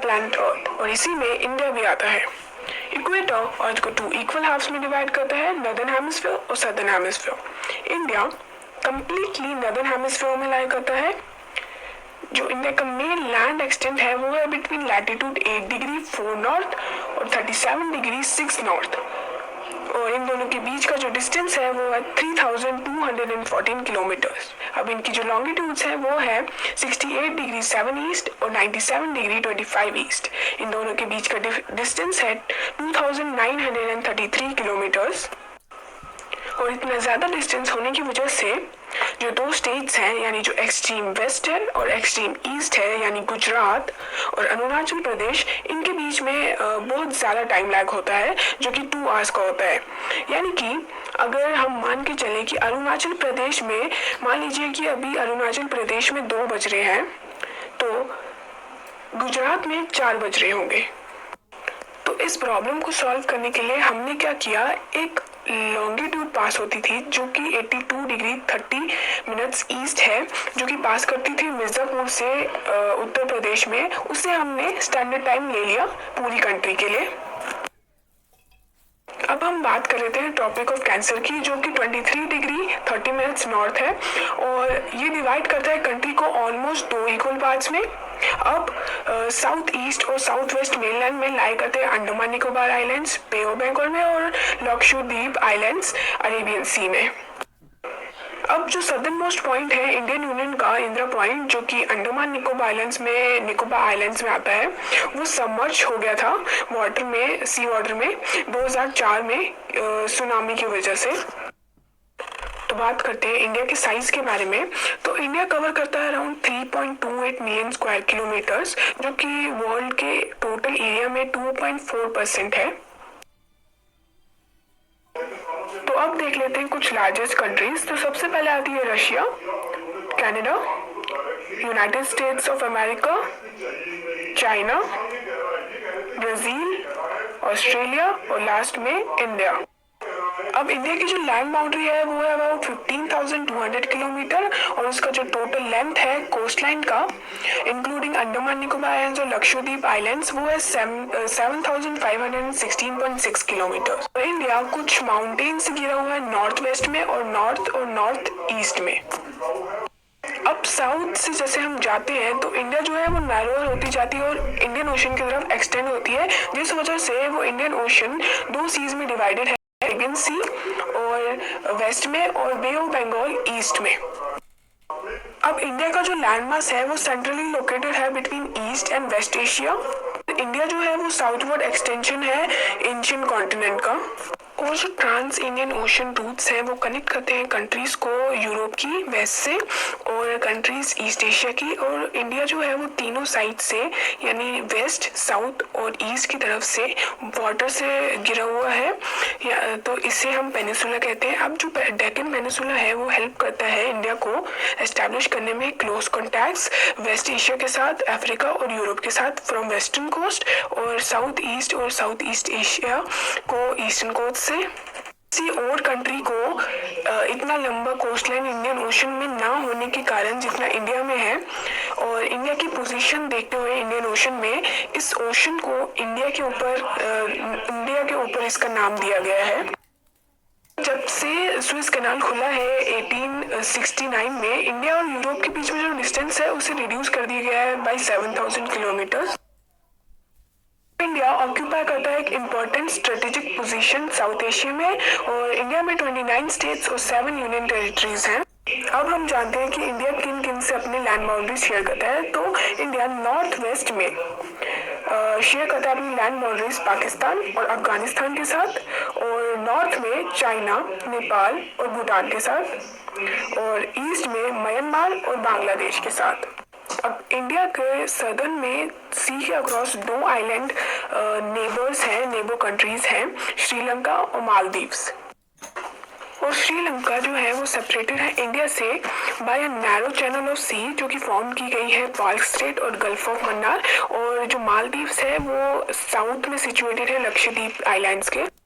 Planet earth, और इसी में इंडिया भी आता है। इक्वेटर अर्थ को 2 इक्वल हाफ्स में डिवाइड करता है, नॉर्दर्न हेमिस्फीयर और southern hemisphere. India completely northern hemisphere में लाई करता है। जो इंडिया का मेन लैंड एक्सटेंट है वो है बिटवीन लैटिट्यूड 8 डिग्री 4 नॉर्थ और 37 डिग्री 6 नॉर्थ, और इन दोनों के बीच का जो डिस्टेंस है वो है 3214 किलोमीटर्स। अब इनकी जो लॉन्गिट्यूड्स है वो है 68 डिग्री 7 ईस्ट और 97 डिग्री 25 ईस्ट। इन दोनों के बीच का डिस्टेंस है 2933 किलोमीटर्स। और इतना ज़्यादा डिस्टेंस होने की वजह से जो दो स्टेट्स हैं, यानी जो एक्सट्रीम वेस्ट है और एक्सट्रीम ईस्ट है, यानी गुजरात और अरुणाचल प्रदेश, इनके बीच में बहुत ज़्यादा टाइम लैग होता है, जो कि 2 आवर्स का होता है। यानी कि अगर हम मान के चलें कि अरुणाचल प्रदेश में, मान लीजिए कि अभी अरुणाचल प्रदेश में 2 बज रहे हैं, तो गुजरात में 4 बज रहे होंगे। तो इस प्रॉब्लम को सॉल्व करने के लिए हमने क्या किया, एक लॉन्गिट्यूड पास होती थी जो कि 82 डिग्री 30 मिनट्स ईस्ट है, जो कि पास करती थी मिर्ज़ापुर से उत्तर प्रदेश में। उससे हमने स्टैंडर्ड टाइम ले लिया पूरी कंट्री के लिए। अब हम बात कर लेते हैं ट्रॉपिक ऑफ कैंसर की, जो कि 23 डिग्री 30 मिनट्स नॉर्थ है, और ये डिवाइड करता है कंट्री को ऑलमोस्ट 2 इक्वल पार्ट्स में। अब साउथ ईस्ट और साउथ वेस्ट मेनलैंड में लाई करते हैं Andaman Nicobar islands bay of Bengal में और लक्षद्वीप आइलैंड्स अरेबियन सी में। अब जो सदर्न मोस्ट पॉइंट है इंडियन यूनियन का, इंदिरा पॉइंट, जो कि अंडमान निकोबार आइलैंड्स में आता है, वो सबमर्ज हो गया था वाटर में, सी वाटर में 2004 में सुनामी की वजह से। तो बात करते हैं इंडिया के साइज के बारे में। तो इंडिया कवर करता है अराउंड 3.28 मिलियन स्क्वायर किलोमीटर्स, जो कि वर्ल्ड के टोटल एरिया में 2.4% है। तो अब देख लेते हैं कुछ लार्जेस्ट कंट्रीज। तो सबसे पहले आती है Russia, Canada, United states of America, China, Brazil, Australia और लास्ट में इंडिया। अब इंडिया की जो लैंड बाउंड्री है वो है अबाउट 15,200 किलोमीटर, और उसका जो टोटल लेंथ है कोस्ट लाइन का, इंक्लूडिंग अंडमान निकोबार आइलैंड्स और लक्षद्वीप आइलैंड्स, वो है 7,516.6 किलोमीटर। तो इंडिया कुछ माउंटेन से घिरा हुआ है नॉर्थ वेस्ट में और नॉर्थ ईस्ट में। अब साउथ से जैसे हम जाते हैं तो इंडिया जो है वो नैरोअर होती जाती है और इंडियन ओशन की तरफ एक्सटेंड होती है, जिस वजह से वो इंडियन ओशन 2 सीज में डिवाइडेड है, अरेबियन सी और वेस्ट में और बे ऑफ बंगाल ईस्ट में। अब इंडिया का जो लैंड मास है वो सेंट्रली लोकेटेड है between east and west Asia. India जो है वो साउथवर्ड एक्सटेंशन है एंशिएंट कॉन्टिनेंट का। और जो ट्रांस इंडियन ओशन रूट्स हैं वो कनेक्ट करते हैं कंट्रीज को यूरोप की वेस्ट से और कंट्रीज ईस्ट एशिया की। और इंडिया जो है वो तीनों साइड से, यानी वेस्ट, साउथ और ईस्ट की तरफ से वाटर से घिरा हुआ है, तो इसे हम पेनिसुला कहते हैं। अब जो डेक्कन पेनिसुला है वो हेल्प करता है इंडिया को एस्टैब्लिश करने में क्लोज कॉन्टैक्ट्स वेस्ट एशिया के साथ, अफ्रीका और यूरोप के साथ फ्रॉम वेस्टर्न कोस्ट, और साउथ ईस्ट एशिया को ईस्टर्न कोस्ट से। किसी और कंट्री को इतना लंबा कोस्टलाइन इंडियन ओशन में ना होने के कारण जितना इंडिया में है, और इंडिया की पोजीशन देखते हुए इंडियन ओशन में, इस ओशन को इंडिया के ऊपर इसका नाम दिया गया है। जब से सुएज कैनाल खुला है 1869 में, इंडिया और यूरोप के बीच में जो डिस्टेंस है उसे रिड्यूस कर दिया गया है बाई 7,000 किलोमीटर। इंडिया ऑक्यूपाई करता है एक important strategic position south Asia में, और इंडिया में 29 स्टेट्स और 7 यूनियन टेरिटरीज हैं। अब हम जानते हैं कि इंडिया किन किन से अपने लैंड बाउंड्री शेयर करता है। तो इंडिया नॉर्थ वेस्ट में शेयर करता है अपनी लैंड बाउंड्रीज पाकिस्तान और अफगानिस्तान के साथ, और नॉर्थ में चाइना, नेपाल और भूटान के साथ, और ईस्ट में म्यांमार और बांग्लादेश के साथ। अब इंडिया के सदर्न में सी के अक्रॉस 2 आइलैंड नेबर कंट्रीज हैं, श्रीलंका और मालदीव्स। और श्रीलंका जो है वो सेपरेटेड है इंडिया से by a narrow channel of sea, जो कि फॉर्म की गई है पाल्क स्ट्रेट और गल्फ ऑफ मन्नार। और जो मालदीव्स है वो साउथ में सिचुएटेड है लक्षद्वीप आइलैंड्स के।